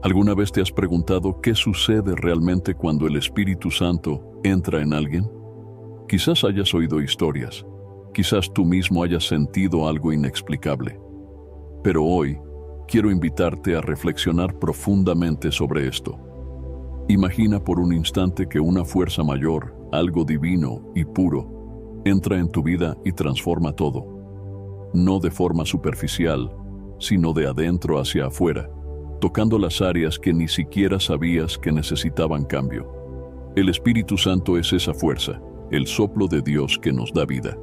¿Alguna vez te has preguntado qué sucede realmente cuando el Espíritu Santo entra en alguien? Quizás hayas oído historias, quizás tú mismo hayas sentido algo inexplicable. Pero hoy quiero invitarte a reflexionar profundamente sobre esto. Imagina por un instante que una fuerza mayor, algo divino y puro, entra en tu vida y transforma todo. No de forma superficial, sino de adentro hacia afuera, tocando las áreas que ni siquiera sabías que necesitaban cambio. El Espíritu Santo es esa fuerza, el soplo de Dios que nos da vida.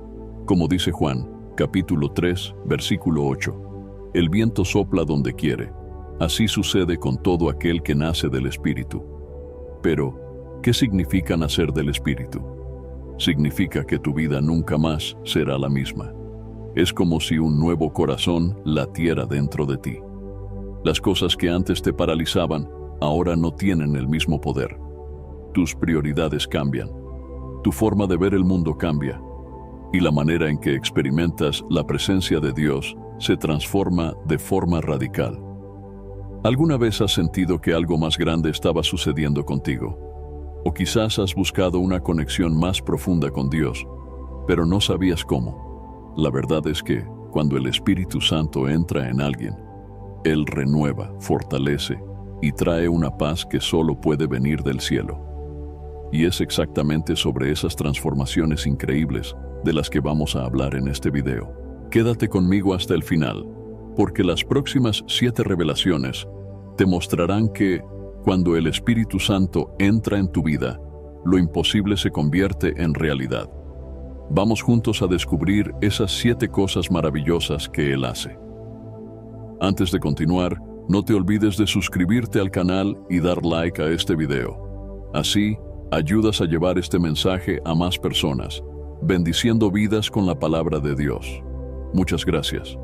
Como dice Juan, capítulo 3, versículo 8. El viento sopla donde quiere. Así sucede con todo aquel que nace del Espíritu. Pero, ¿qué significa nacer del Espíritu? Significa que tu vida nunca más será la misma. Es como si un nuevo corazón latiera dentro de ti. Las cosas que antes te paralizaban, ahora no tienen el mismo poder. Tus prioridades cambian. Tu forma de ver el mundo cambia. Y la manera en que experimentas la presencia de Dios se transforma de forma radical. ¿Alguna vez has sentido que algo más grande estaba sucediendo contigo? O quizás has buscado una conexión más profunda con Dios, pero no sabías cómo. La verdad es que, cuando el Espíritu Santo entra en alguien, Él renueva, fortalece y trae una paz que solo puede venir del cielo. Y es exactamente sobre esas transformaciones increíbles de las que vamos a hablar en este video. Quédate conmigo hasta el final, porque las próximas 7 revelaciones te mostrarán que, cuando el Espíritu Santo entra en tu vida, lo imposible se convierte en realidad. Vamos juntos a descubrir esas 7 cosas maravillosas que Él hace. Antes de continuar, no te olvides de suscribirte al canal y dar like a este video. Así, ayudas a llevar este mensaje a más personas, bendiciendo vidas con la palabra de Dios. Muchas gracias.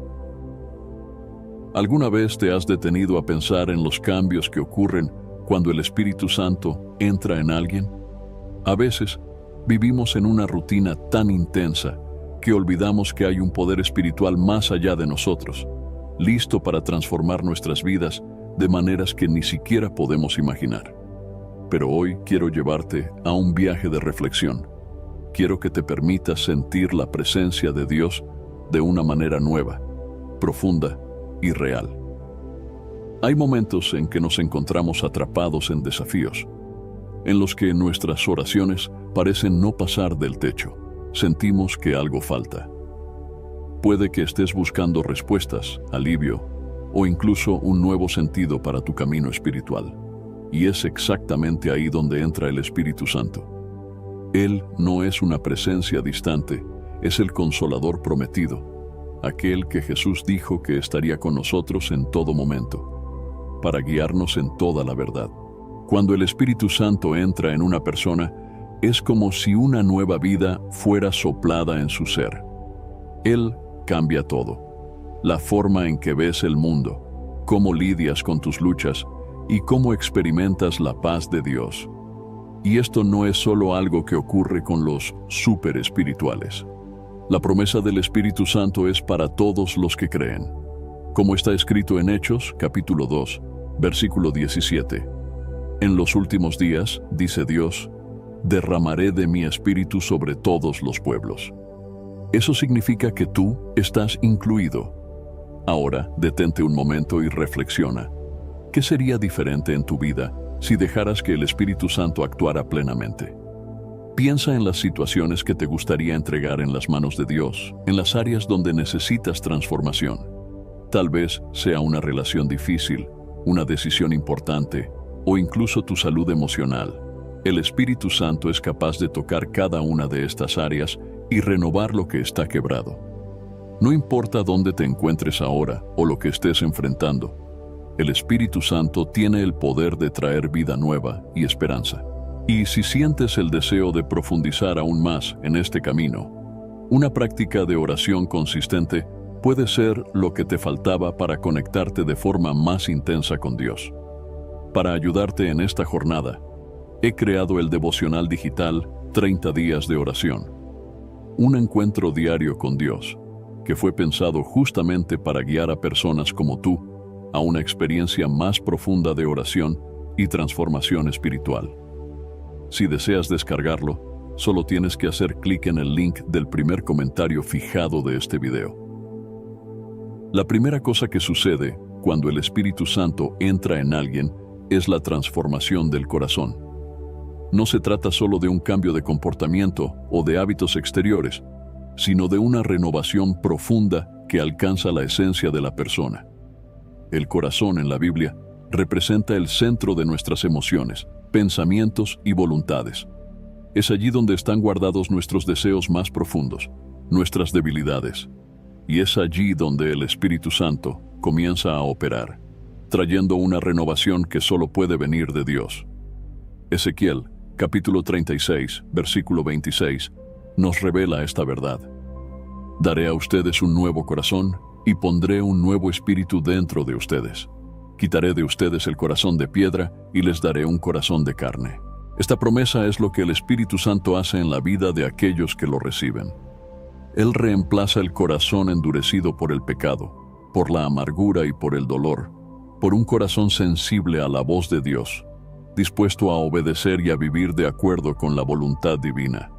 ¿Alguna vez te has detenido a pensar en los cambios que ocurren cuando el Espíritu Santo entra en alguien? A veces, vivimos en una rutina tan intensa que olvidamos que hay un poder espiritual más allá de nosotros, listo para transformar nuestras vidas de maneras que ni siquiera podemos imaginar. Pero hoy quiero llevarte a un viaje de reflexión. Quiero que te permitas sentir la presencia de Dios de una manera nueva, profunda y real. Hay momentos en que nos encontramos atrapados en desafíos, en los que nuestras oraciones parecen no pasar del techo. Sentimos que algo falta. Puede que estés buscando respuestas, alivio o incluso un nuevo sentido para tu camino espiritual. Y es exactamente ahí donde entra el Espíritu Santo. Él no es una presencia distante, es el Consolador prometido, aquel que Jesús dijo que estaría con nosotros en todo momento, para guiarnos en toda la verdad. Cuando el Espíritu Santo entra en una persona, es como si una nueva vida fuera soplada en su ser. Él cambia todo. La forma en que ves el mundo, cómo lidias con tus luchas y cómo experimentas la paz de Dios. Y esto no es solo algo que ocurre con los súper espirituales. La promesa del Espíritu Santo es para todos los que creen. Como está escrito en Hechos, capítulo 2, versículo 17. En los últimos días, dice Dios, derramaré de mi espíritu sobre todos los pueblos. Eso significa que tú estás incluido. Ahora, detente un momento y reflexiona. ¿Qué sería diferente en tu vida si dejaras que el Espíritu Santo actuara plenamente? Piensa en las situaciones que te gustaría entregar en las manos de Dios, en las áreas donde necesitas transformación. Tal vez sea una relación difícil, una decisión importante, o incluso tu salud emocional. El Espíritu Santo es capaz de tocar cada una de estas áreas y renovar lo que está quebrado. No importa dónde te encuentres ahora o lo que estés enfrentando, el Espíritu Santo tiene el poder de traer vida nueva y esperanza. Y si sientes el deseo de profundizar aún más en este camino, una práctica de oración consistente puede ser lo que te faltaba para conectarte de forma más intensa con Dios. Para ayudarte en esta jornada, he creado el devocional digital 30 días de oración. Un encuentro diario con Dios, que fue pensado justamente para guiar a personas como tú a una experiencia más profunda de oración y transformación espiritual. Si deseas descargarlo, solo tienes que hacer clic en el link del primer comentario fijado de este video. La primera cosa que sucede cuando el Espíritu Santo entra en alguien es la transformación del corazón. No se trata solo de un cambio de comportamiento o de hábitos exteriores, sino de una renovación profunda que alcanza la esencia de la persona. El corazón en la Biblia representa el centro de nuestras emociones, pensamientos y voluntades. Es allí donde están guardados nuestros deseos más profundos, nuestras debilidades. Y es allí donde el Espíritu Santo comienza a operar, trayendo una renovación que solo puede venir de Dios. Ezequiel, capítulo 36, versículo 26, nos revela esta verdad. Daré a ustedes un nuevo corazón y pondré un nuevo espíritu dentro de ustedes. Quitaré de ustedes el corazón de piedra y les daré un corazón de carne. Esta promesa es lo que el Espíritu Santo hace en la vida de aquellos que lo reciben. Él reemplaza el corazón endurecido por el pecado, por la amargura y por el dolor, por un corazón sensible a la voz de Dios, dispuesto a obedecer y a vivir de acuerdo con la voluntad divina.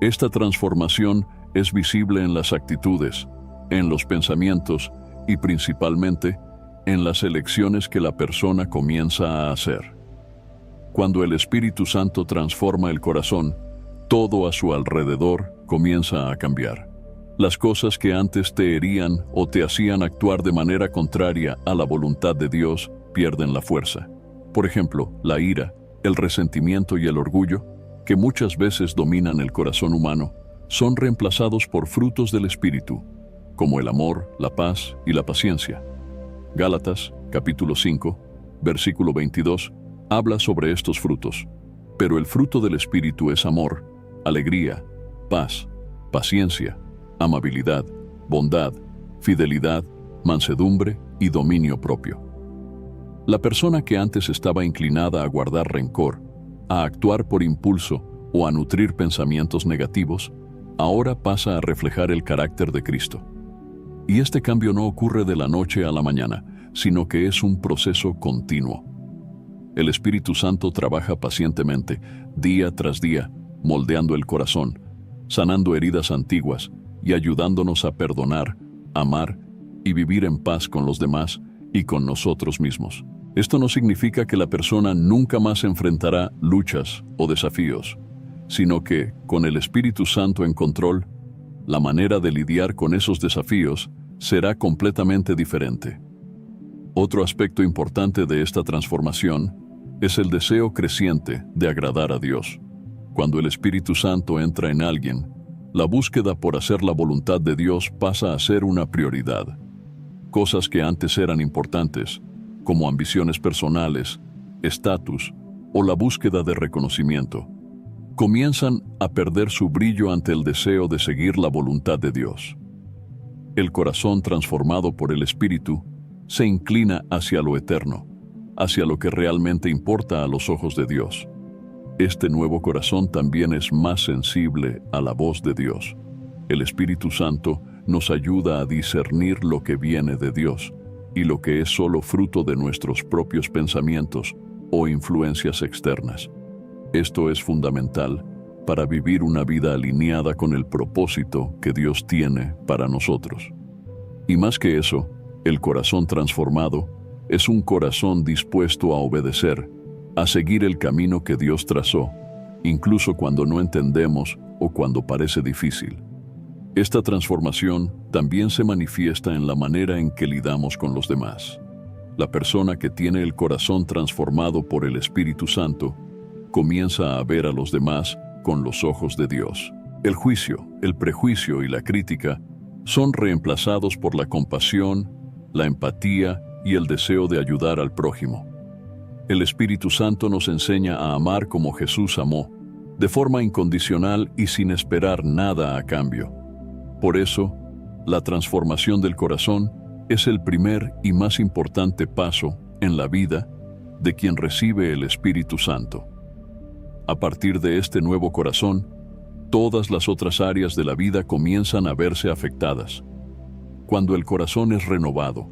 Esta transformación es visible en las actitudes, en los pensamientos y principalmente en las elecciones que la persona comienza a hacer. Cuando el Espíritu Santo transforma el corazón, todo a su alrededor comienza a cambiar. Las cosas que antes te herían o te hacían actuar de manera contraria a la voluntad de Dios pierden la fuerza. Por ejemplo, la ira, el resentimiento y el orgullo, que muchas veces dominan el corazón humano, son reemplazados por frutos del Espíritu, como el amor, la paz y la paciencia. Gálatas, capítulo 5, versículo 22, habla sobre estos frutos. Pero el fruto del Espíritu es amor, alegría, paz, paciencia, amabilidad, bondad, fidelidad, mansedumbre y dominio propio. La persona que antes estaba inclinada a guardar rencor, a actuar por impulso o a nutrir pensamientos negativos, ahora pasa a reflejar el carácter de Cristo. Y este cambio no ocurre de la noche a la mañana, sino que es un proceso continuo. El Espíritu Santo trabaja pacientemente, día tras día, moldeando el corazón, sanando heridas antiguas y ayudándonos a perdonar, amar y vivir en paz con los demás y con nosotros mismos. Esto no significa que la persona nunca más enfrentará luchas o desafíos, sino que, con el Espíritu Santo en control, la manera de lidiar con esos desafíos será completamente diferente. Otro aspecto importante de esta transformación es el deseo creciente de agradar a Dios. Cuando el Espíritu Santo entra en alguien, la búsqueda por hacer la voluntad de Dios pasa a ser una prioridad. Cosas que antes eran importantes, como ambiciones personales, estatus o la búsqueda de reconocimiento, comienzan a perder su brillo ante el deseo de seguir la voluntad de Dios. El corazón transformado por el Espíritu se inclina hacia lo eterno, hacia lo que realmente importa a los ojos de Dios. Este nuevo corazón también es más sensible a la voz de Dios. El Espíritu Santo nos ayuda a discernir lo que viene de Dios y lo que es solo fruto de nuestros propios pensamientos o influencias externas. Esto es fundamental para vivir una vida alineada con el propósito que Dios tiene para nosotros. Y más que eso, el corazón transformado es un corazón dispuesto a obedecer, a seguir el camino que Dios trazó, incluso cuando no entendemos o cuando parece difícil. Esta transformación también se manifiesta en la manera en que lidamos con los demás. La persona que tiene el corazón transformado por el Espíritu Santo comienza a ver a los demás con los ojos de Dios. El juicio, el prejuicio y la crítica son reemplazados por la compasión, la empatía y el deseo de ayudar al prójimo. El Espíritu Santo nos enseña a amar como Jesús amó, de forma incondicional y sin esperar nada a cambio. Por eso, la transformación del corazón es el primer y más importante paso en la vida de quien recibe el Espíritu Santo. A partir de este nuevo corazón, todas las otras áreas de la vida comienzan a verse afectadas. Cuando el corazón es renovado,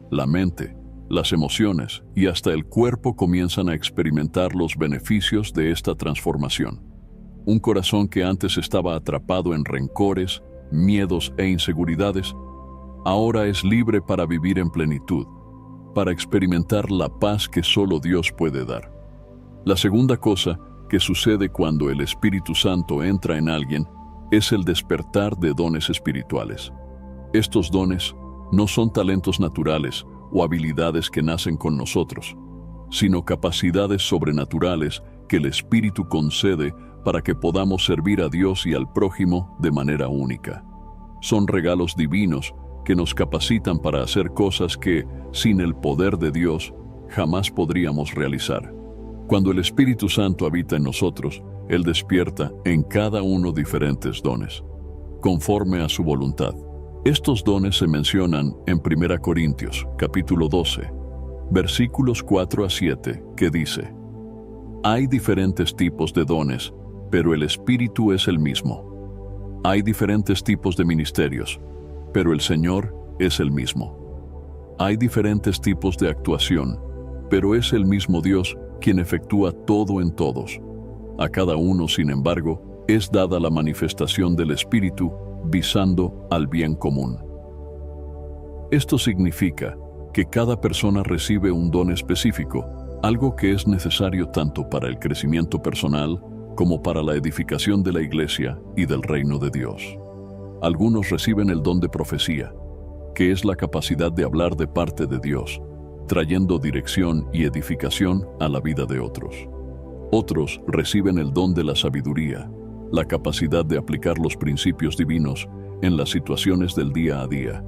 la mente, las emociones y hasta el cuerpo comienzan a experimentar los beneficios de esta transformación. Un corazón que antes estaba atrapado en rencores, miedos e inseguridades, ahora es libre para vivir en plenitud, para experimentar la paz que solo Dios puede dar. La segunda cosa que sucede cuando el Espíritu Santo entra en alguien es el despertar de dones espirituales. Estos dones no son talentos naturales o habilidades que nacen con nosotros, sino capacidades sobrenaturales que el Espíritu concede para que podamos servir a Dios y al prójimo de manera única. Son regalos divinos que nos capacitan para hacer cosas que, sin el poder de Dios, jamás podríamos realizar. Cuando el Espíritu Santo habita en nosotros, Él despierta en cada uno diferentes dones, conforme a su voluntad. Estos dones se mencionan en 1 Corintios, capítulo 12, versículos 4 a 7, que dice: Hay diferentes tipos de dones, pero el Espíritu es el mismo. Hay diferentes tipos de ministerios, pero el Señor es el mismo. Hay diferentes tipos de actuación, pero es el mismo Dios quien efectúa todo en todos. A cada uno, sin embargo, es dada la manifestación del Espíritu visando al bien común. Esto significa que cada persona recibe un don específico, algo que es necesario tanto para el crecimiento personal como para la edificación de la iglesia y del reino de Dios. Algunos reciben el don de profecía, que es la capacidad de hablar de parte de Dios, trayendo dirección y edificación a la vida de otros. Otros reciben el don de la sabiduría, la capacidad de aplicar los principios divinos en las situaciones del día a día.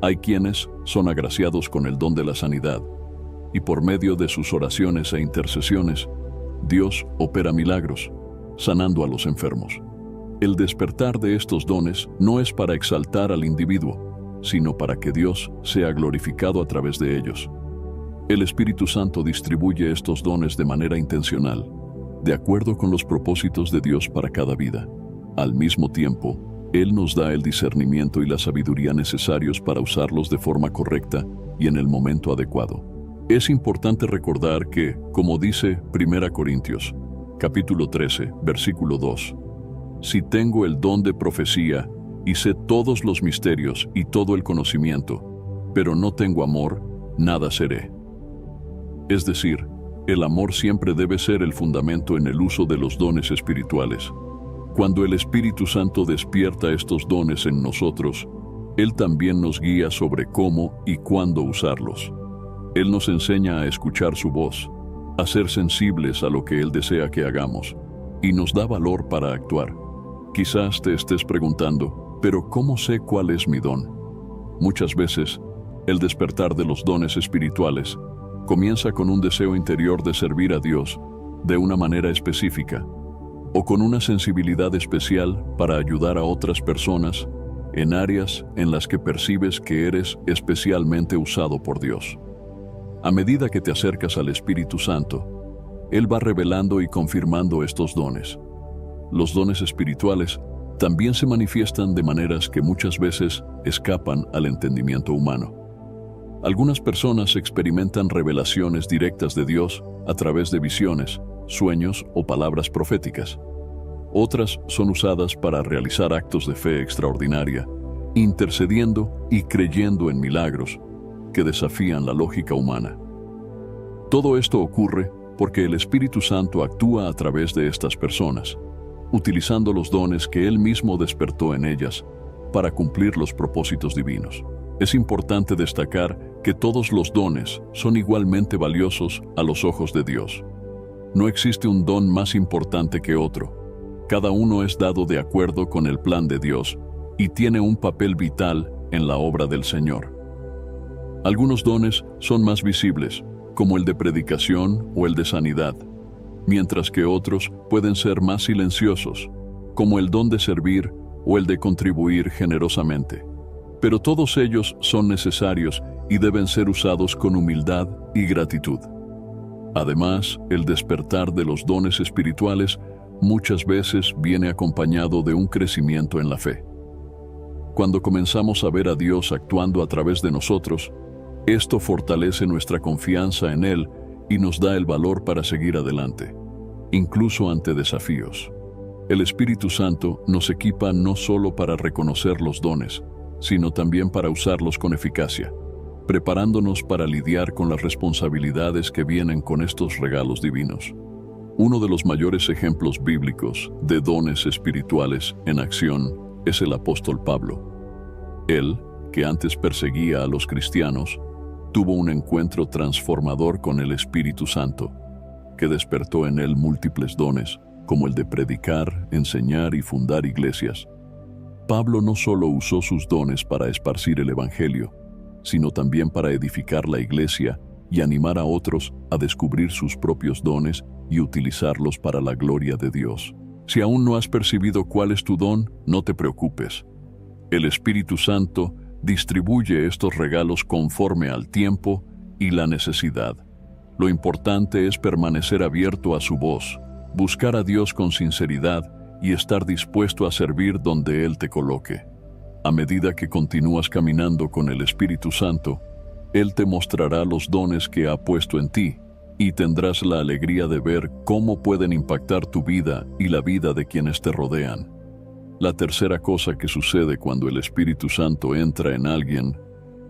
Hay quienes son agraciados con el don de la sanidad, y por medio de sus oraciones e intercesiones, Dios opera milagros, sanando a los enfermos. El despertar de estos dones no es para exaltar al individuo, sino para que Dios sea glorificado a través de ellos. El Espíritu Santo distribuye estos dones de manera intencional, de acuerdo con los propósitos de Dios para cada vida. Al mismo tiempo, Él nos da el discernimiento y la sabiduría necesarios para usarlos de forma correcta y en el momento adecuado. Es importante recordar que, como dice 1 Corintios, capítulo 13, versículo 2, si tengo el don de profecía y sé todos los misterios y todo el conocimiento, pero no tengo amor, nada seré. Es decir, el amor siempre debe ser el fundamento en el uso de los dones espirituales. Cuando el Espíritu Santo despierta estos dones en nosotros, Él también nos guía sobre cómo y cuándo usarlos. Él nos enseña a escuchar su voz, a ser sensibles a lo que Él desea que hagamos, y nos da valor para actuar. Quizás te estés preguntando, ¿pero cómo sé cuál es mi don? Muchas veces, el despertar de los dones espirituales comienza con un deseo interior de servir a Dios de una manera específica, o con una sensibilidad especial para ayudar a otras personas en áreas en las que percibes que eres especialmente usado por Dios. A medida que te acercas al Espíritu Santo, Él va revelando y confirmando estos dones. Los dones espirituales también se manifiestan de maneras que muchas veces escapan al entendimiento humano. Algunas personas experimentan revelaciones directas de Dios a través de visiones, sueños o palabras proféticas. Otras son usadas para realizar actos de fe extraordinaria, intercediendo y creyendo en milagros que desafían la lógica humana. Todo esto ocurre porque el Espíritu Santo actúa a través de estas personas, utilizando los dones que Él mismo despertó en ellas para cumplir los propósitos divinos. Es importante destacar que todos los dones son igualmente valiosos a los ojos de Dios. No existe un don más importante que otro. Cada uno es dado de acuerdo con el plan de Dios y tiene un papel vital en la obra del Señor. Algunos dones son más visibles, como el de predicación o el de sanidad, mientras que otros pueden ser más silenciosos, como el don de servir o el de contribuir generosamente. Pero todos ellos son necesarios y deben ser usados con humildad y gratitud. Además, el despertar de los dones espirituales muchas veces viene acompañado de un crecimiento en la fe. Cuando comenzamos a ver a Dios actuando a través de nosotros, Esto fortalece nuestra confianza en Él y nos da el valor para seguir adelante, incluso ante desafíos. El Espíritu Santo nos equipa no solo para reconocer los dones, sino también para usarlos con eficacia, preparándonos para lidiar con las responsabilidades que vienen con estos regalos divinos. Uno de los mayores ejemplos bíblicos de dones espirituales en acción es el apóstol Pablo. Él, que antes perseguía a los cristianos, tuvo un encuentro transformador con el Espíritu Santo, que despertó en él múltiples dones, como el de predicar, enseñar y fundar iglesias. Pablo no solo usó sus dones para esparcir el Evangelio, sino también para edificar la iglesia y animar a otros a descubrir sus propios dones y utilizarlos para la gloria de Dios. Si aún no has percibido cuál es tu don, no te preocupes. El Espíritu Santo distribuye estos regalos conforme al tiempo y la necesidad. Lo importante es permanecer abierto a su voz, buscar a Dios con sinceridad y estar dispuesto a servir donde Él te coloque. A medida que continúas caminando con el Espíritu Santo, Él te mostrará los dones que ha puesto en ti y tendrás la alegría de ver cómo pueden impactar tu vida y la vida de quienes te rodean. La tercera cosa que sucede cuando el Espíritu Santo entra en alguien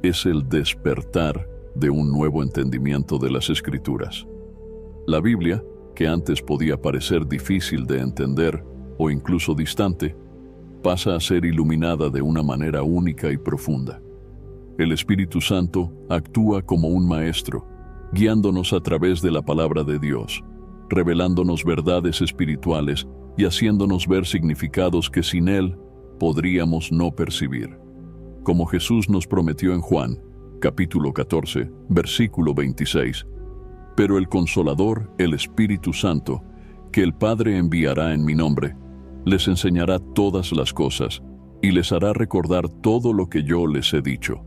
es el despertar de un nuevo entendimiento de las Escrituras. La Biblia, que antes podía parecer difícil de entender o incluso distante, pasa a ser iluminada de una manera única y profunda. El Espíritu Santo actúa como un maestro, guiándonos a través de la palabra de Dios, revelándonos verdades espirituales y haciéndonos ver significados que sin Él podríamos no percibir. Como Jesús nos prometió en Juan, capítulo 14, versículo 26, pero el Consolador, el Espíritu Santo, que el Padre enviará en mi nombre, les enseñará todas las cosas y les hará recordar todo lo que yo les he dicho.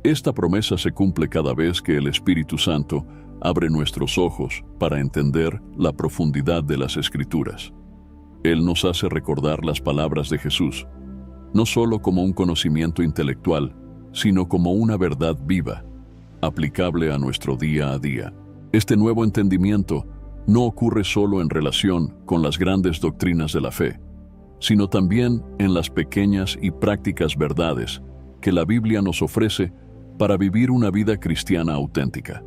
Esta promesa se cumple cada vez que el Espíritu Santo abre nuestros ojos para entender la profundidad de las Escrituras. Él nos hace recordar las palabras de Jesús, no solo como un conocimiento intelectual, sino como una verdad viva, aplicable a nuestro día a día. Este nuevo entendimiento no ocurre solo en relación con las grandes doctrinas de la fe, sino también en las pequeñas y prácticas verdades que la Biblia nos ofrece para vivir una vida cristiana auténtica.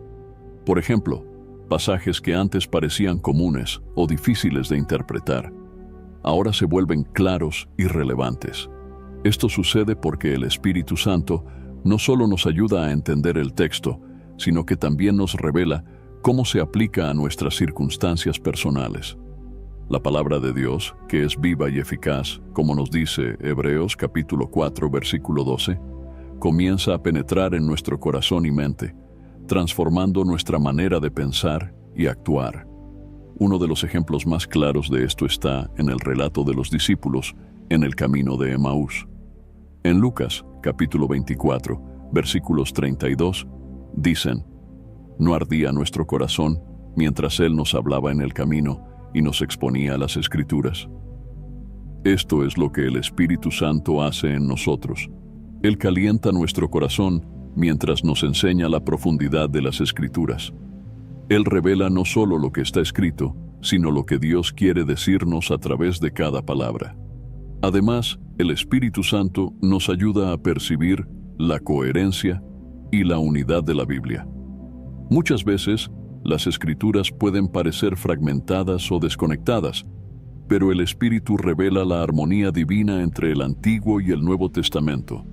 Por ejemplo, pasajes que antes parecían comunes o difíciles de interpretar, ahora se vuelven claros y relevantes. Esto sucede porque el Espíritu Santo no solo nos ayuda a entender el texto, sino que también nos revela cómo se aplica a nuestras circunstancias personales. La palabra de Dios, que es viva y eficaz, como nos dice Hebreos capítulo 4, versículo 12, comienza a penetrar en nuestro corazón y mente, transformando nuestra manera de pensar y actuar. Uno de los ejemplos más claros de esto está en el relato de los discípulos en el camino de Emaús. En Lucas, capítulo 24, versículos 32, dicen: «No ardía nuestro corazón mientras Él nos hablaba en el camino y nos exponía las Escrituras». Esto es lo que el Espíritu Santo hace en nosotros. Él calienta nuestro corazón mientras nos enseña la profundidad de las Escrituras. Él revela no solo lo que está escrito, sino lo que Dios quiere decirnos a través de cada palabra. Además, el Espíritu Santo nos ayuda a percibir la coherencia y la unidad de la Biblia. Muchas veces, las Escrituras pueden parecer fragmentadas o desconectadas, pero el Espíritu revela la armonía divina entre el Antiguo y el Nuevo Testamento,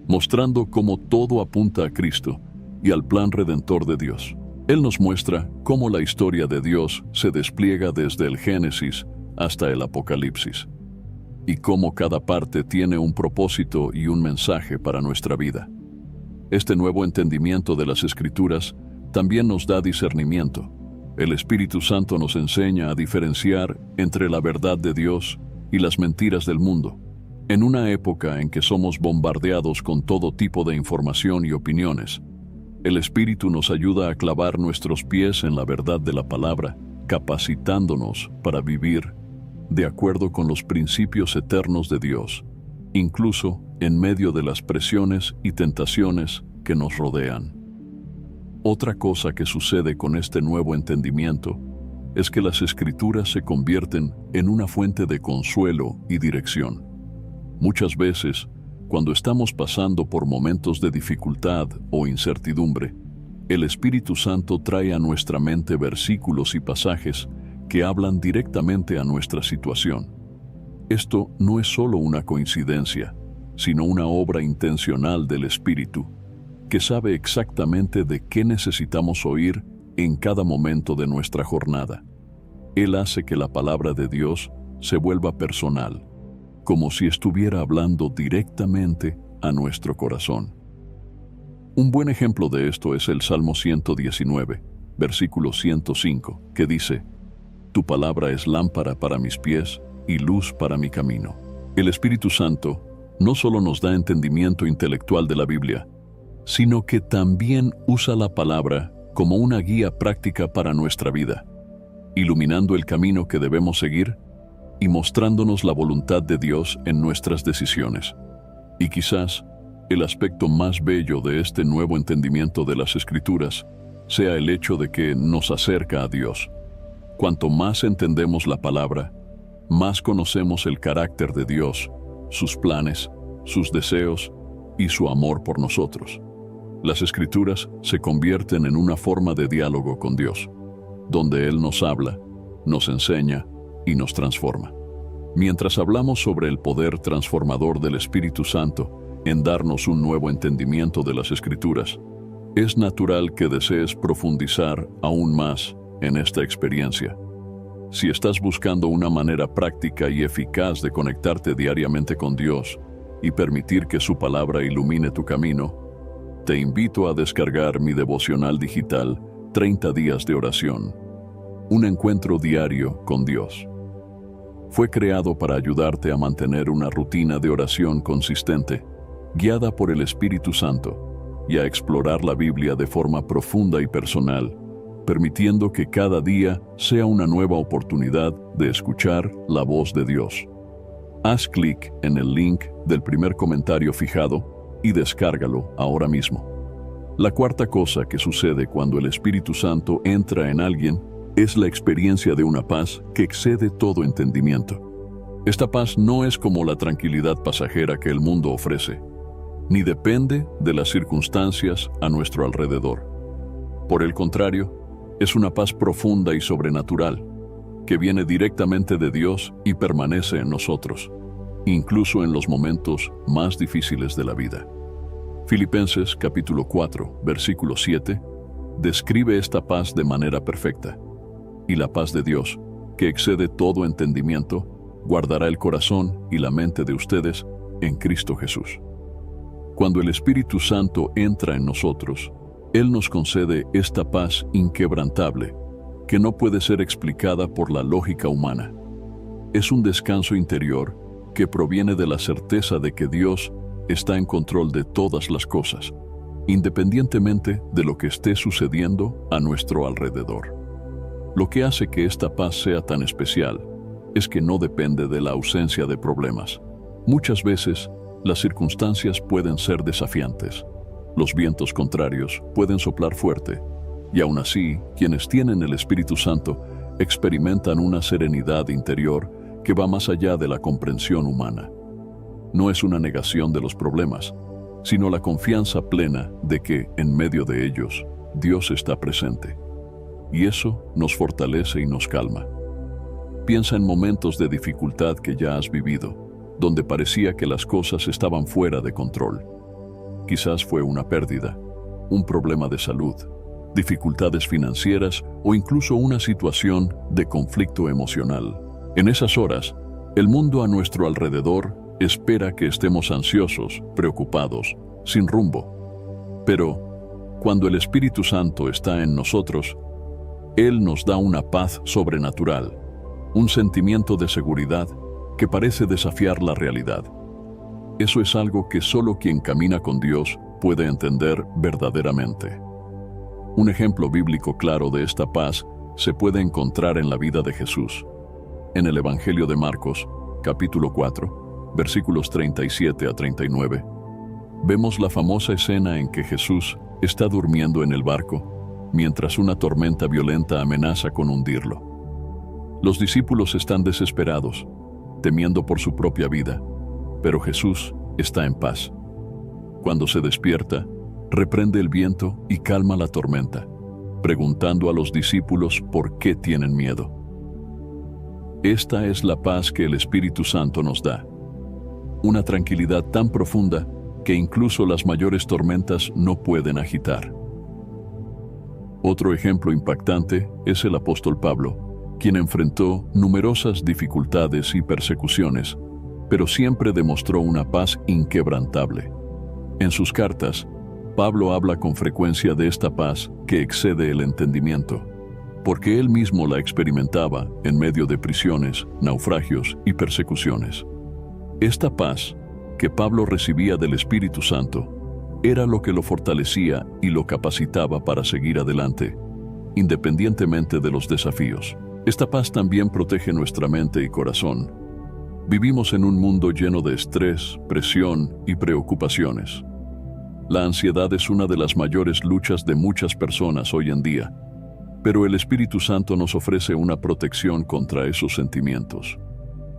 mostrando cómo todo apunta a Cristo y al plan redentor de Dios. Él nos muestra cómo la historia de Dios se despliega desde el Génesis hasta el Apocalipsis, y cómo cada parte tiene un propósito y un mensaje para nuestra vida. Este nuevo entendimiento de las Escrituras también nos da discernimiento. El Espíritu Santo nos enseña a diferenciar entre la verdad de Dios y las mentiras del mundo. En una época en que somos bombardeados con todo tipo de información y opiniones, el Espíritu nos ayuda a clavar nuestros pies en la verdad de la palabra, capacitándonos para vivir de acuerdo con los principios eternos de Dios, incluso en medio de las presiones y tentaciones que nos rodean. Otra cosa que sucede con este nuevo entendimiento es que las Escrituras se convierten en una fuente de consuelo y dirección. Muchas veces, cuando estamos pasando por momentos de dificultad o incertidumbre, el Espíritu Santo trae a nuestra mente versículos y pasajes que hablan directamente a nuestra situación. Esto no es solo una coincidencia, sino una obra intencional del Espíritu, que sabe exactamente de qué necesitamos oír en cada momento de nuestra jornada. Él hace que la palabra de Dios se vuelva personal, como si estuviera hablando directamente a nuestro corazón. Un buen ejemplo de esto es el Salmo 119, versículo 105, que dice: Tu palabra es lámpara para mis pies y luz para mi camino. El Espíritu Santo no solo nos da entendimiento intelectual de la Biblia, sino que también usa la palabra como una guía práctica para nuestra vida, iluminando el camino que debemos seguir y mostrándonos la voluntad de Dios en nuestras decisiones. Y quizás el aspecto más bello de este nuevo entendimiento de las Escrituras sea el hecho de que nos acerca a Dios. Cuanto más entendemos la palabra, más conocemos el carácter de Dios, sus planes, sus deseos y su amor por nosotros. Las Escrituras se convierten en una forma de diálogo con Dios, donde Él nos habla, nos enseña y nos transforma. Mientras hablamos sobre el poder transformador del Espíritu Santo en darnos un nuevo entendimiento de las Escrituras, es natural que desees profundizar aún más en esta experiencia. Si estás buscando una manera práctica y eficaz de conectarte diariamente con Dios y permitir que su palabra ilumine tu camino, te invito a descargar mi devocional digital 30 días de oración, un encuentro diario con Dios. Fue creado para ayudarte a mantener una rutina de oración consistente, guiada por el Espíritu Santo, y a explorar la Biblia de forma profunda y personal, permitiendo que cada día sea una nueva oportunidad de escuchar la voz de Dios. Haz clic en el link del primer comentario fijado y descárgalo ahora mismo. La cuarta cosa que sucede cuando el Espíritu Santo entra en alguien es la experiencia de una paz que excede todo entendimiento. Esta paz no es como la tranquilidad pasajera que el mundo ofrece, ni depende de las circunstancias a nuestro alrededor. Por el contrario, es una paz profunda y sobrenatural, que viene directamente de Dios y permanece en nosotros, incluso en los momentos más difíciles de la vida. Filipenses capítulo 4, versículo 7, describe esta paz de manera perfecta. Y la paz de Dios, que excede todo entendimiento, guardará el corazón y la mente de ustedes en Cristo Jesús. Cuando el Espíritu Santo entra en nosotros, Él nos concede esta paz inquebrantable, que no puede ser explicada por la lógica humana. Es un descanso interior que proviene de la certeza de que Dios está en control de todas las cosas, independientemente de lo que esté sucediendo a nuestro alrededor. Lo que hace que esta paz sea tan especial es que no depende de la ausencia de problemas. Muchas veces, las circunstancias pueden ser desafiantes. Los vientos contrarios pueden soplar fuerte, y aún así, quienes tienen el Espíritu Santo experimentan una serenidad interior que va más allá de la comprensión humana. No es una negación de los problemas, sino la confianza plena de que, en medio de ellos, Dios está presente. Y eso nos fortalece y nos calma. Piensa en momentos de dificultad que ya has vivido, donde parecía que las cosas estaban fuera de control. Quizás fue una pérdida, un problema de salud, dificultades financieras o incluso una situación de conflicto emocional. En esas horas, el mundo a nuestro alrededor espera que estemos ansiosos, preocupados, sin rumbo. Pero, cuando el Espíritu Santo está en nosotros, Él nos da una paz sobrenatural, un sentimiento de seguridad que parece desafiar la realidad. Eso es algo que solo quien camina con Dios puede entender verdaderamente. Un ejemplo bíblico claro de esta paz se puede encontrar en la vida de Jesús. En el Evangelio de Marcos, capítulo 4, versículos 37 a 39, vemos la famosa escena en que Jesús está durmiendo en el barco mientras una tormenta violenta amenaza con hundirlo. Los discípulos están desesperados, temiendo por su propia vida, pero Jesús está en paz. Cuando se despierta, reprende el viento y calma la tormenta, preguntando a los discípulos por qué tienen miedo. Esta es la paz que el Espíritu Santo nos da, una tranquilidad tan profunda que incluso las mayores tormentas no pueden agitar. Otro ejemplo impactante es el apóstol Pablo, quien enfrentó numerosas dificultades y persecuciones, pero siempre demostró una paz inquebrantable. En sus cartas, Pablo habla con frecuencia de esta paz que excede el entendimiento, porque él mismo la experimentaba en medio de prisiones, naufragios y persecuciones. Esta paz que Pablo recibía del Espíritu Santo era lo que lo fortalecía y lo capacitaba para seguir adelante, independientemente de los desafíos. Esta paz también protege nuestra mente y corazón. Vivimos en un mundo lleno de estrés, presión y preocupaciones. La ansiedad es una de las mayores luchas de muchas personas hoy en día, pero el Espíritu Santo nos ofrece una protección contra esos sentimientos.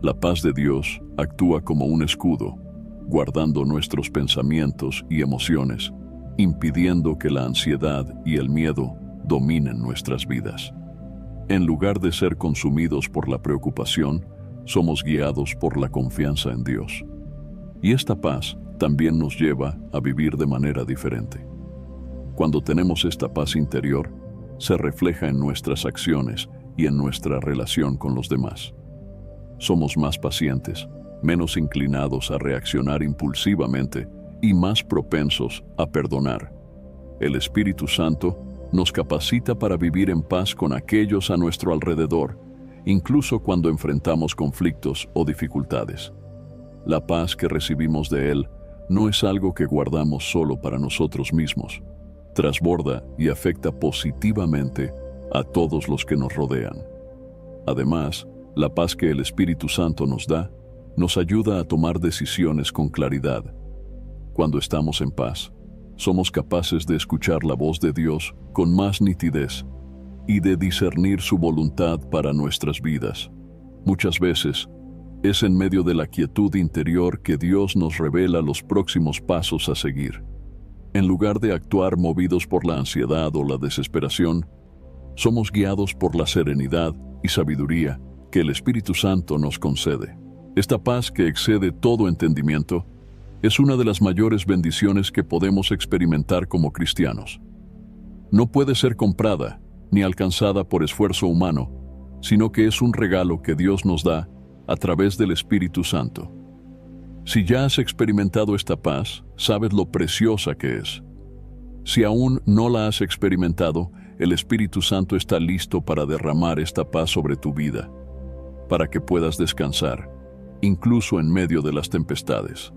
La paz de Dios actúa como un escudo, guardando nuestros pensamientos y emociones, impidiendo que la ansiedad y el miedo dominen nuestras vidas. En lugar de ser consumidos por la preocupación, somos guiados por la confianza en Dios. Y esta paz también nos lleva a vivir de manera diferente. Cuando tenemos esta paz interior, se refleja en nuestras acciones y en nuestra relación con los demás. Somos más pacientes, menos inclinados a reaccionar impulsivamente y más propensos a perdonar. El Espíritu Santo nos capacita para vivir en paz con aquellos a nuestro alrededor, incluso cuando enfrentamos conflictos o dificultades. La paz que recibimos de Él no es algo que guardamos solo para nosotros mismos. Transborda y afecta positivamente a todos los que nos rodean. Además, la paz que el Espíritu Santo nos da, nos ayuda a tomar decisiones con claridad. Cuando estamos en paz, somos capaces de escuchar la voz de Dios con más nitidez y de discernir su voluntad para nuestras vidas. Muchas veces, es en medio de la quietud interior que Dios nos revela los próximos pasos a seguir. En lugar de actuar movidos por la ansiedad o la desesperación, somos guiados por la serenidad y sabiduría que el Espíritu Santo nos concede. Esta paz que excede todo entendimiento es una de las mayores bendiciones que podemos experimentar como cristianos. No puede ser comprada ni alcanzada por esfuerzo humano, sino que es un regalo que Dios nos da a través del Espíritu Santo. Si ya has experimentado esta paz, sabes lo preciosa que es. Si aún no la has experimentado, el Espíritu Santo está listo para derramar esta paz sobre tu vida, para que puedas descansar, incluso en medio de las tempestades.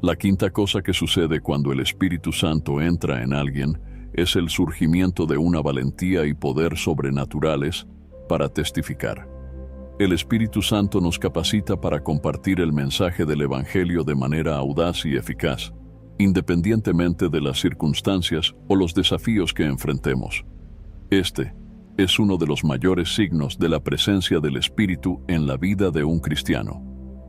La quinta cosa que sucede cuando el Espíritu Santo entra en alguien es el surgimiento de una valentía y poder sobrenaturales para testificar. El Espíritu Santo nos capacita para compartir el mensaje del Evangelio de manera audaz y eficaz, independientemente de las circunstancias o los desafíos que enfrentemos. Este es uno de los mayores signos de la presencia del Espíritu en la vida de un cristiano: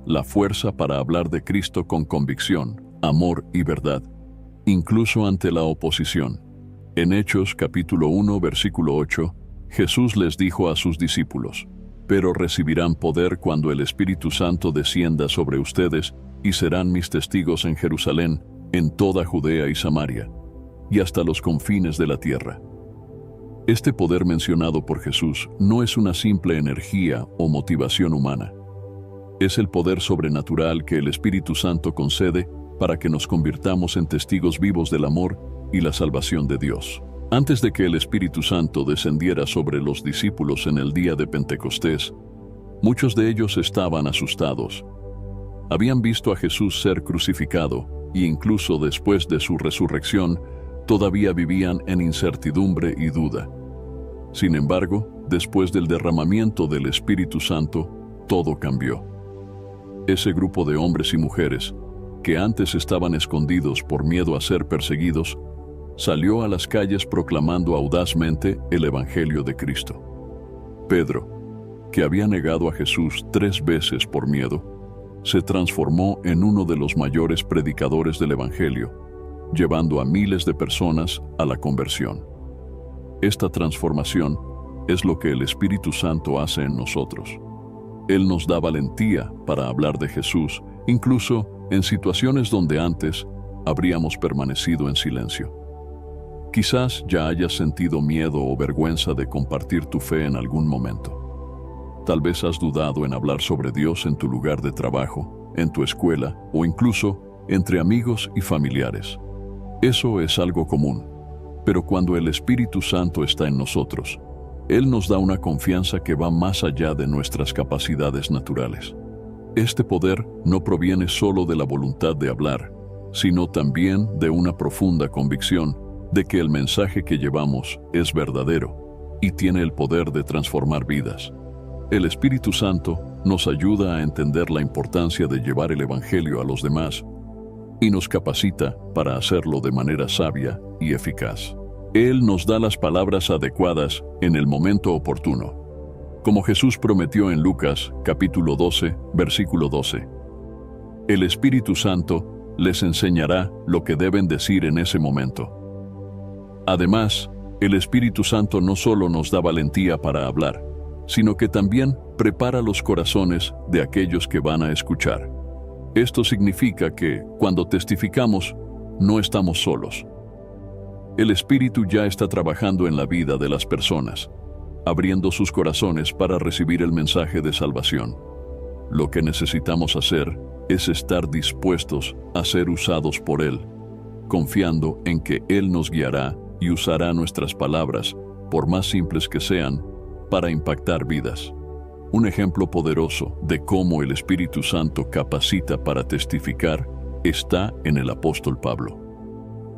la fuerza para hablar de Cristo con convicción, amor y verdad, incluso ante la oposición. En Hechos capítulo 1, versículo 8, Jesús les dijo a sus discípulos: «Pero recibirán poder cuando el Espíritu Santo descienda sobre ustedes y serán mis testigos en Jerusalén, en toda Judea y Samaria, y hasta los confines de la tierra». Este poder mencionado por Jesús no es una simple energía o motivación humana. Es el poder sobrenatural que el Espíritu Santo concede para que nos convirtamos en testigos vivos del amor y la salvación de Dios. Antes de que el Espíritu Santo descendiera sobre los discípulos en el día de Pentecostés, muchos de ellos estaban asustados. Habían visto a Jesús ser crucificado e incluso después de su resurrección, todavía vivían en incertidumbre y duda. Sin embargo, después del derramamiento del Espíritu Santo, todo cambió. Ese grupo de hombres y mujeres, que antes estaban escondidos por miedo a ser perseguidos, salió a las calles proclamando audazmente el Evangelio de Cristo. Pedro, que había negado a Jesús 3 veces por miedo, se transformó en uno de los mayores predicadores del Evangelio, llevando a miles de personas a la conversión. Esta transformación es lo que el Espíritu Santo hace en nosotros. Él nos da valentía para hablar de Jesús, incluso en situaciones donde antes habríamos permanecido en silencio. Quizás ya hayas sentido miedo o vergüenza de compartir tu fe en algún momento. Tal vez has dudado en hablar sobre Dios en tu lugar de trabajo, en tu escuela o incluso entre amigos y familiares. Eso es algo común, pero cuando el Espíritu Santo está en nosotros, Él nos da una confianza que va más allá de nuestras capacidades naturales. Este poder no proviene solo de la voluntad de hablar, sino también de una profunda convicción de que el mensaje que llevamos es verdadero y tiene el poder de transformar vidas. El Espíritu Santo nos ayuda a entender la importancia de llevar el Evangelio a los demás y nos capacita para hacerlo de manera sabia y eficaz. Él nos da las palabras adecuadas en el momento oportuno, como Jesús prometió en Lucas capítulo 12, versículo 12. El Espíritu Santo les enseñará lo que deben decir en ese momento. Además, el Espíritu Santo no solo nos da valentía para hablar, sino que también prepara los corazones de aquellos que van a escuchar. Esto significa que, cuando testificamos, no estamos solos. El Espíritu ya está trabajando en la vida de las personas, abriendo sus corazones para recibir el mensaje de salvación. Lo que necesitamos hacer es estar dispuestos a ser usados por Él, confiando en que Él nos guiará y usará nuestras palabras, por más simples que sean, para impactar vidas. Un ejemplo poderoso de cómo el Espíritu Santo capacita para testificar está en el apóstol Pablo.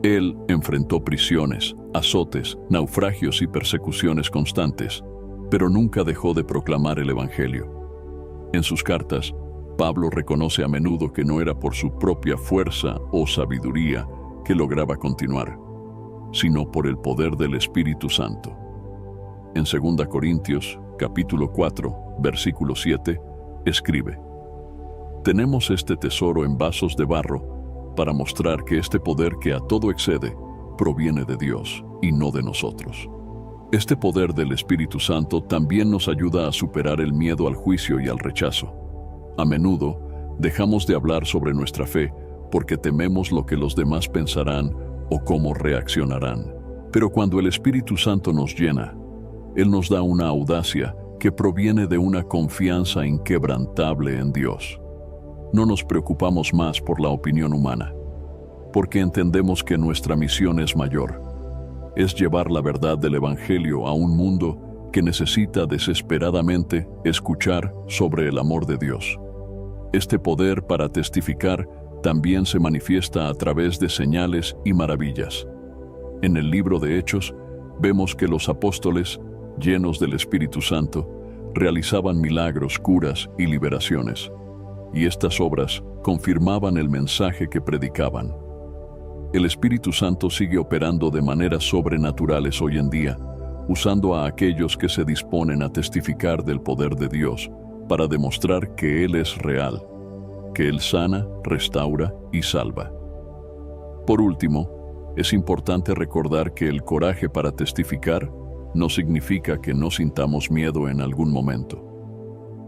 Él enfrentó prisiones, azotes, naufragios y persecuciones constantes, pero nunca dejó de proclamar el Evangelio. En sus cartas, Pablo reconoce a menudo que no era por su propia fuerza o sabiduría que lograba continuar, sino por el poder del Espíritu Santo. En 2 Corintios, capítulo 4, versículo 7, escribe: «Tenemos este tesoro en vasos de barro para mostrar que este poder que a todo excede proviene de Dios y no de nosotros». Este poder del Espíritu Santo también nos ayuda a superar el miedo al juicio y al rechazo. A menudo dejamos de hablar sobre nuestra fe porque tememos lo que los demás pensarán o cómo reaccionarán. Pero cuando el Espíritu Santo nos llena, Él nos da una audacia que proviene de una confianza inquebrantable en Dios. No nos preocupamos más por la opinión humana, porque entendemos que nuestra misión es mayor. Es llevar la verdad del Evangelio a un mundo que necesita desesperadamente escuchar sobre el amor de Dios. Este poder para testificar también se manifiesta a través de señales y maravillas. En el libro de Hechos, vemos que los apóstoles, llenos del Espíritu Santo, realizaban milagros, curas y liberaciones, y estas obras confirmaban el mensaje que predicaban. El Espíritu Santo sigue operando de maneras sobrenaturales hoy en día, usando a aquellos que se disponen a testificar del poder de Dios para demostrar que Él es real, que Él sana, restaura y salva. Por último, es importante recordar que el coraje para testificar no significa que no sintamos miedo en algún momento.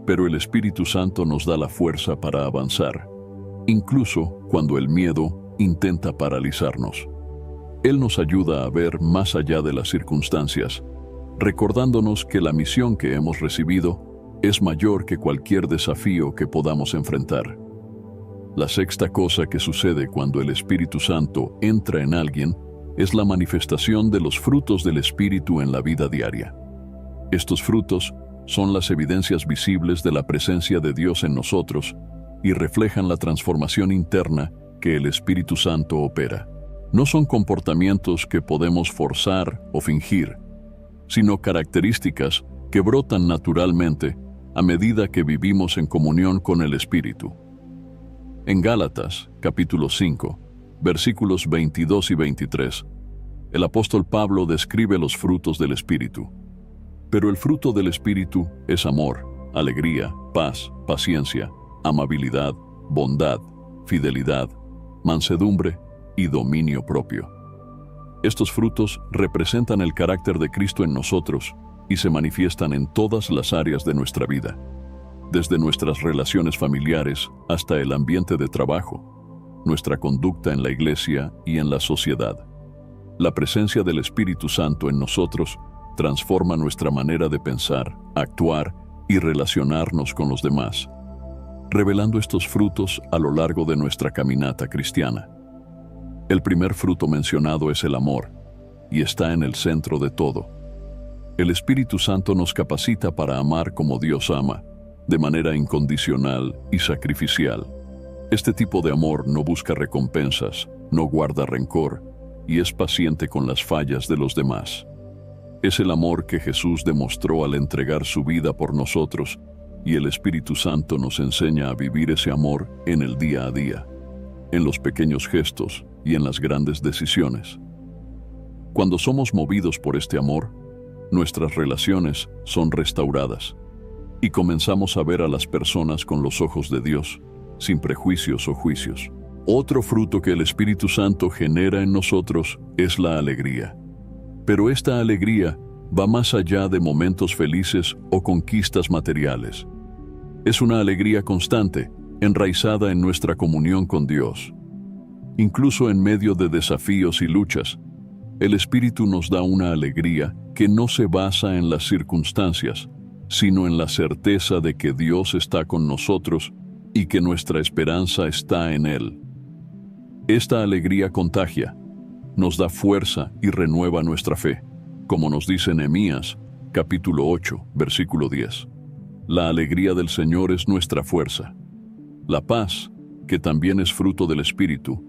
Pero el Espíritu Santo nos da la fuerza para avanzar, incluso cuando el miedo intenta paralizarnos. Él nos ayuda a ver más allá de las circunstancias, recordándonos que la misión que hemos recibido es mayor que cualquier desafío que podamos enfrentar. La sexta cosa que sucede cuando el Espíritu Santo entra en alguien es la manifestación de los frutos del Espíritu en la vida diaria. Estos frutos son las evidencias visibles de la presencia de Dios en nosotros y reflejan la transformación interna que el Espíritu Santo opera. No son comportamientos que podemos forzar o fingir, sino características que brotan naturalmente a medida que vivimos en comunión con el Espíritu. En Gálatas, capítulo 5, versículos 22 y 23, El apóstol Pablo describe los frutos del Espíritu. Pero el fruto del Espíritu es amor, alegría, paz, paciencia, amabilidad, bondad, fidelidad, mansedumbre y dominio propio. Estos frutos representan el carácter de Cristo en nosotros y se manifiestan en todas las áreas de nuestra vida, desde nuestras relaciones familiares hasta el ambiente de trabajo, nuestra conducta en la iglesia y en la sociedad. La presencia del Espíritu Santo en nosotros transforma nuestra manera de pensar, actuar y relacionarnos con los demás, revelando estos frutos a lo largo de nuestra caminata cristiana. El primer fruto mencionado es el amor, y está en el centro de todo. El Espíritu Santo nos capacita para amar como Dios ama, de manera incondicional y sacrificial. Este tipo de amor no busca recompensas, no guarda rencor, y es paciente con las fallas de los demás. Es el amor que Jesús demostró al entregar su vida por nosotros, y el Espíritu Santo nos enseña a vivir ese amor en el día a día, en los pequeños gestos y en las grandes decisiones. Cuando somos movidos por este amor, nuestras relaciones son restauradas y comenzamos a ver a las personas con los ojos de Dios, sin prejuicios o juicios. Otro fruto que el Espíritu Santo genera en nosotros es la alegría. Pero esta alegría va más allá de momentos felices o conquistas materiales. Es una alegría constante, enraizada en nuestra comunión con Dios. Incluso en medio de desafíos y luchas, el Espíritu nos da una alegría que no se basa en las circunstancias, sino en la certeza de que Dios está con nosotros y que nuestra esperanza está en Él. Esta alegría contagia, nos da fuerza y renueva nuestra fe, como nos dice Nehemías, capítulo 8, versículo 10. La alegría del Señor es nuestra fuerza. La paz, que también es fruto del Espíritu,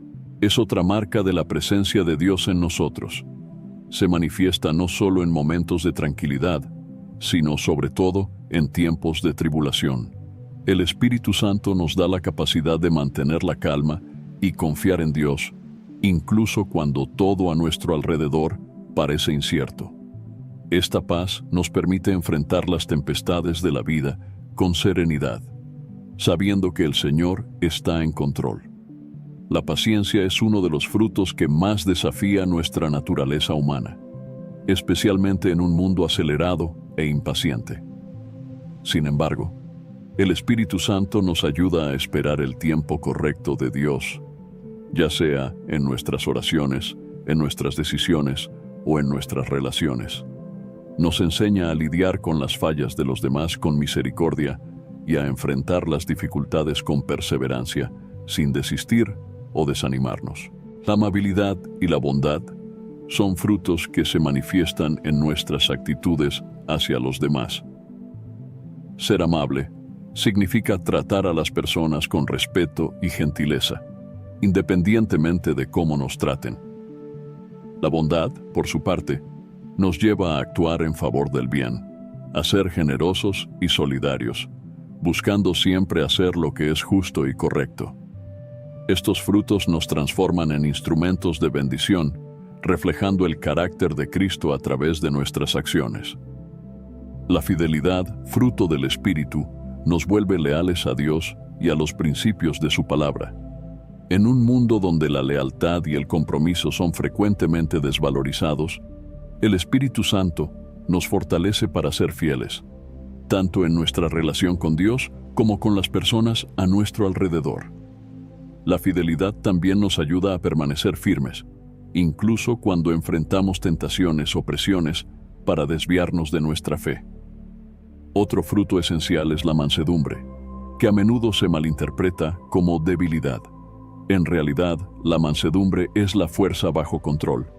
es otra marca de la presencia de Dios en nosotros. Se manifiesta no solo en momentos de tranquilidad, sino sobre todo en tiempos de tribulación. El Espíritu Santo nos da la capacidad de mantener la calma y confiar en Dios, incluso cuando todo a nuestro alrededor parece incierto. Esta paz nos permite enfrentar las tempestades de la vida con serenidad, sabiendo que el Señor está en control. La paciencia es uno de los frutos que más desafía nuestra naturaleza humana, especialmente en un mundo acelerado e impaciente. Sin embargo, el Espíritu Santo nos ayuda a esperar el tiempo correcto de Dios, ya sea en nuestras oraciones, en nuestras decisiones o en nuestras relaciones. Nos enseña a lidiar con las fallas de los demás con misericordia y a enfrentar las dificultades con perseverancia, sin desistir o desanimarnos. La amabilidad y la bondad son frutos que se manifiestan en nuestras actitudes hacia los demás. Ser amable significa tratar a las personas con respeto y gentileza, independientemente de cómo nos traten. La bondad, por su parte, nos lleva a actuar en favor del bien, a ser generosos y solidarios, buscando siempre hacer lo que es justo y correcto. Estos frutos nos transforman en instrumentos de bendición, reflejando el carácter de Cristo a través de nuestras acciones. La fidelidad, fruto del Espíritu, nos vuelve leales a Dios y a los principios de su palabra. En un mundo donde la lealtad y el compromiso son frecuentemente desvalorizados, el Espíritu Santo nos fortalece para ser fieles, tanto en nuestra relación con Dios como con las personas a nuestro alrededor. La fidelidad también nos ayuda a permanecer firmes, incluso cuando enfrentamos tentaciones o presiones para desviarnos de nuestra fe. Otro fruto esencial es la mansedumbre, que a menudo se malinterpreta como debilidad. En realidad, la mansedumbre es la fuerza bajo control.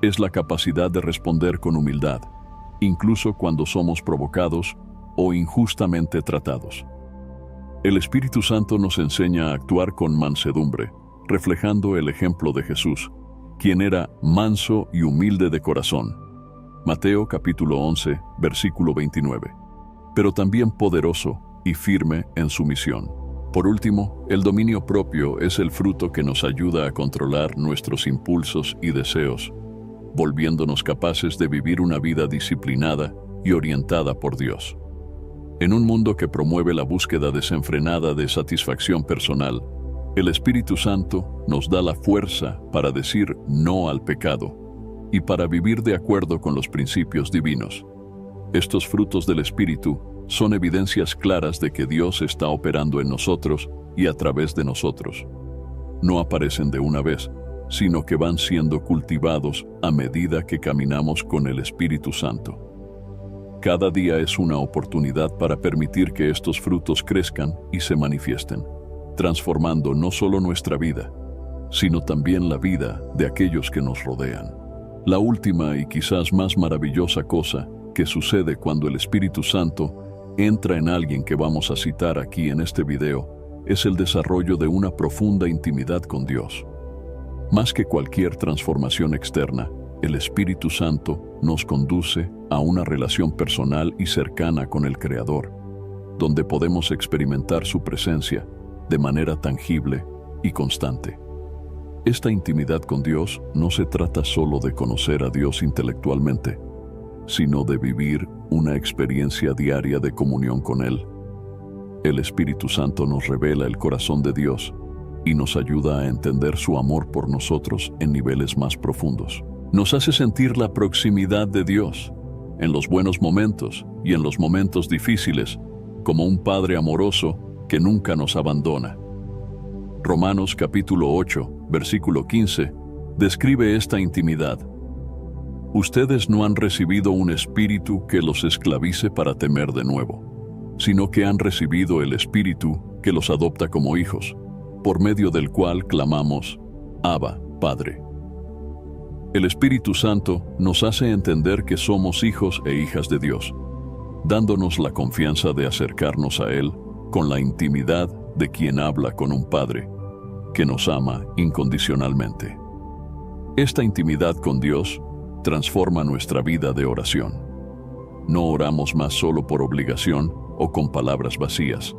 Es la capacidad de responder con humildad, incluso cuando somos provocados o injustamente tratados. El Espíritu Santo nos enseña a actuar con mansedumbre, reflejando el ejemplo de Jesús, quien era manso y humilde de corazón. Mateo capítulo 11, versículo 29. Pero también poderoso y firme en su misión. Por último, el dominio propio es el fruto que nos ayuda a controlar nuestros impulsos y deseos. volviéndonos capaces de vivir una vida disciplinada y orientada por Dios. En un mundo que promueve la búsqueda desenfrenada de satisfacción personal, el Espíritu Santo nos da la fuerza para decir no al pecado y para vivir de acuerdo con los principios divinos. Estos frutos del Espíritu son evidencias claras de que Dios está operando en nosotros y a través de nosotros. No aparecen de una vez, sino que van siendo cultivados a medida que caminamos con el Espíritu Santo. Cada día es una oportunidad para permitir que estos frutos crezcan y se manifiesten, transformando no solo nuestra vida, sino también la vida de aquellos que nos rodean. La última y quizás más maravillosa cosa que sucede cuando el Espíritu Santo entra en alguien que vamos a citar aquí en este video es el desarrollo de una profunda intimidad con Dios. Más que cualquier transformación externa, el Espíritu Santo nos conduce a una relación personal y cercana con el Creador, donde podemos experimentar su presencia de manera tangible y constante. Esta intimidad con Dios no se trata solo de conocer a Dios intelectualmente, sino de vivir una experiencia diaria de comunión con Él. El Espíritu Santo nos revela el corazón de Dios y nos ayuda a entender su amor por nosotros en niveles más profundos. Nos hace sentir la proximidad de Dios en los buenos momentos y en los momentos difíciles, como un Padre amoroso que nunca nos abandona. Romanos capítulo 8, versículo 15, describe esta intimidad. Ustedes no han recibido un espíritu que los esclavice para temer de nuevo, sino que han recibido el Espíritu que los adopta como hijos, por medio del cual clamamos, Abba, Padre. El Espíritu Santo nos hace entender que somos hijos e hijas de Dios, dándonos la confianza de acercarnos a Él con la intimidad de quien habla con un Padre que nos ama incondicionalmente. Esta intimidad con Dios transforma nuestra vida de oración. No oramos más solo por obligación o con palabras vacías,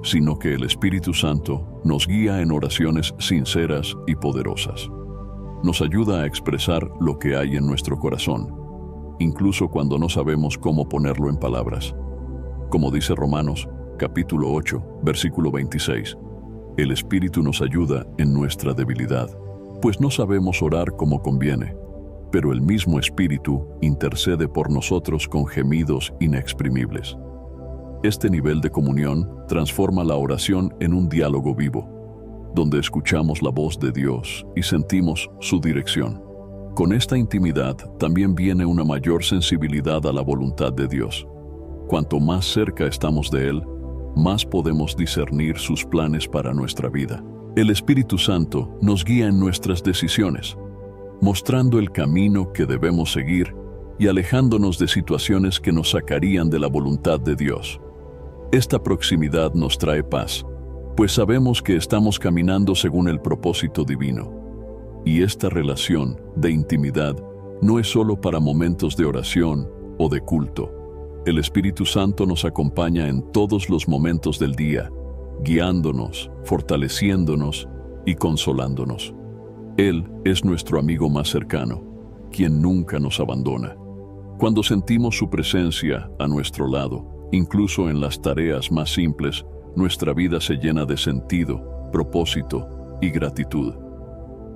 sino que el Espíritu Santo nos guía en oraciones sinceras y poderosas. Nos ayuda a expresar lo que hay en nuestro corazón, incluso cuando no sabemos cómo ponerlo en palabras. Como dice Romanos, capítulo 8, versículo 26, el Espíritu nos ayuda en nuestra debilidad, pues no sabemos orar como conviene, pero el mismo Espíritu intercede por nosotros con gemidos inexprimibles. Este nivel de comunión transforma la oración en un diálogo vivo, donde escuchamos la voz de Dios y sentimos su dirección. Con esta intimidad también viene una mayor sensibilidad a la voluntad de Dios. Cuanto más cerca estamos de Él, más podemos discernir sus planes para nuestra vida. El Espíritu Santo nos guía en nuestras decisiones, mostrando el camino que debemos seguir y alejándonos de situaciones que nos sacarían de la voluntad de Dios. Esta proximidad nos trae paz, pues sabemos que estamos caminando según el propósito divino. Y esta relación de intimidad no es solo para momentos de oración o de culto. El Espíritu Santo nos acompaña en todos los momentos del día, guiándonos, fortaleciéndonos y consolándonos. Él es nuestro amigo más cercano, quien nunca nos abandona. Cuando sentimos su presencia a nuestro lado, incluso en las tareas más simples, nuestra vida se llena de sentido, propósito y gratitud.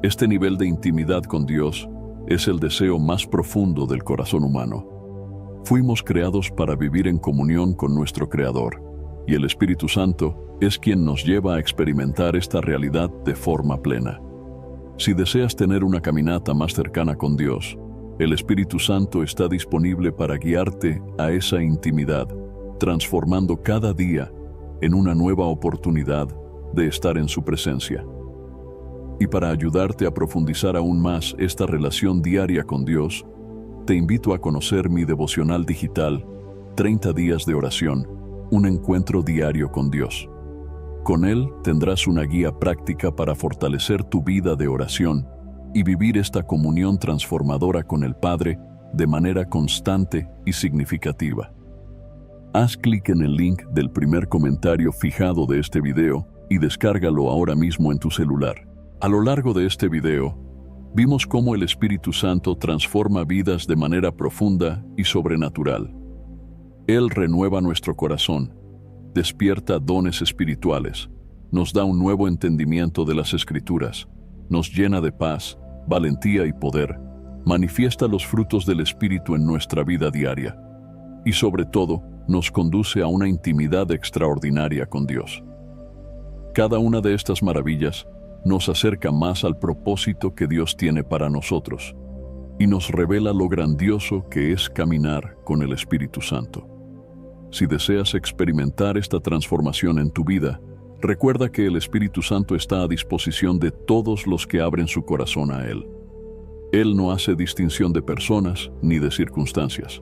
Este nivel de intimidad con Dios es el deseo más profundo del corazón humano. Fuimos creados para vivir en comunión con nuestro Creador, y el Espíritu Santo es quien nos lleva a experimentar esta realidad de forma plena. Si deseas tener una caminata más cercana con Dios, el Espíritu Santo está disponible para guiarte a esa intimidad, transformando cada día en una nueva oportunidad de estar en su presencia. Y para ayudarte a profundizar aún más esta relación diaria con Dios, te invito a conocer mi devocional digital 30 días de oración, un encuentro diario con Dios. Con él tendrás una guía práctica para fortalecer tu vida de oración y vivir esta comunión transformadora con el Padre de manera constante y significativa. Haz clic en el link del primer comentario fijado de este video y descárgalo ahora mismo en tu celular. A lo largo de este video, vimos cómo el Espíritu Santo transforma vidas de manera profunda y sobrenatural. Él renueva nuestro corazón, despierta dones espirituales, nos da un nuevo entendimiento de las Escrituras, nos llena de paz, valentía y poder, manifiesta los frutos del Espíritu en nuestra vida diaria y, sobre todo, nos conduce a una intimidad extraordinaria con Dios. Cada una de estas maravillas nos acerca más al propósito que Dios tiene para nosotros y nos revela lo grandioso que es caminar con el Espíritu Santo. Si deseas experimentar esta transformación en tu vida, recuerda que el Espíritu Santo está a disposición de todos los que abren su corazón a Él. Él no hace distinción de personas ni de circunstancias.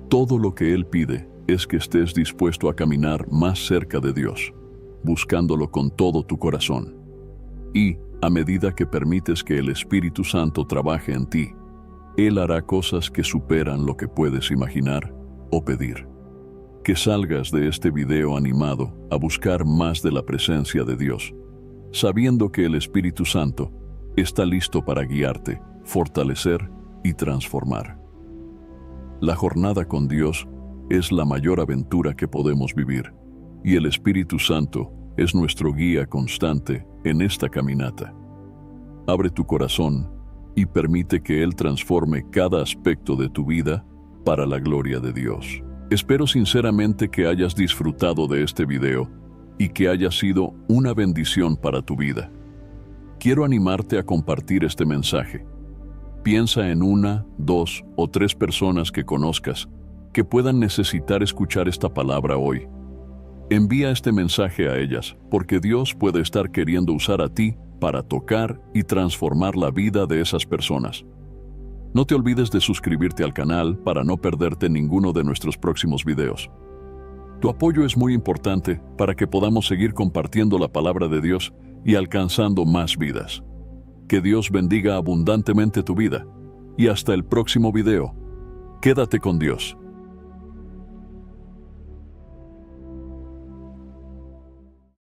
Todo lo que Él pide es que estés dispuesto a caminar más cerca de Dios, buscándolo con todo tu corazón. Y, a medida que permites que el Espíritu Santo trabaje en ti, Él hará cosas que superan lo que puedes imaginar o pedir. Que salgas de este video animado a buscar más de la presencia de Dios, sabiendo que el Espíritu Santo está listo para guiarte, fortalecer y transformar. La jornada con Dios es la mayor aventura que podemos vivir, y el Espíritu Santo es nuestro guía constante en esta caminata. Abre tu corazón y permite que Él transforme cada aspecto de tu vida para la gloria de Dios. Espero sinceramente que hayas disfrutado de este video y que haya sido una bendición para tu vida. Quiero animarte a compartir este mensaje. Piensa en 1, 2 o 3 personas que conozcas que puedan necesitar escuchar esta palabra hoy. Envía este mensaje a ellas, porque Dios puede estar queriendo usar a ti para tocar y transformar la vida de esas personas. No te olvides de suscribirte al canal para no perderte ninguno de nuestros próximos videos. Tu apoyo es muy importante para que podamos seguir compartiendo la palabra de Dios y alcanzando más vidas. Que Dios bendiga abundantemente tu vida y hasta el próximo video. Quédate con Dios.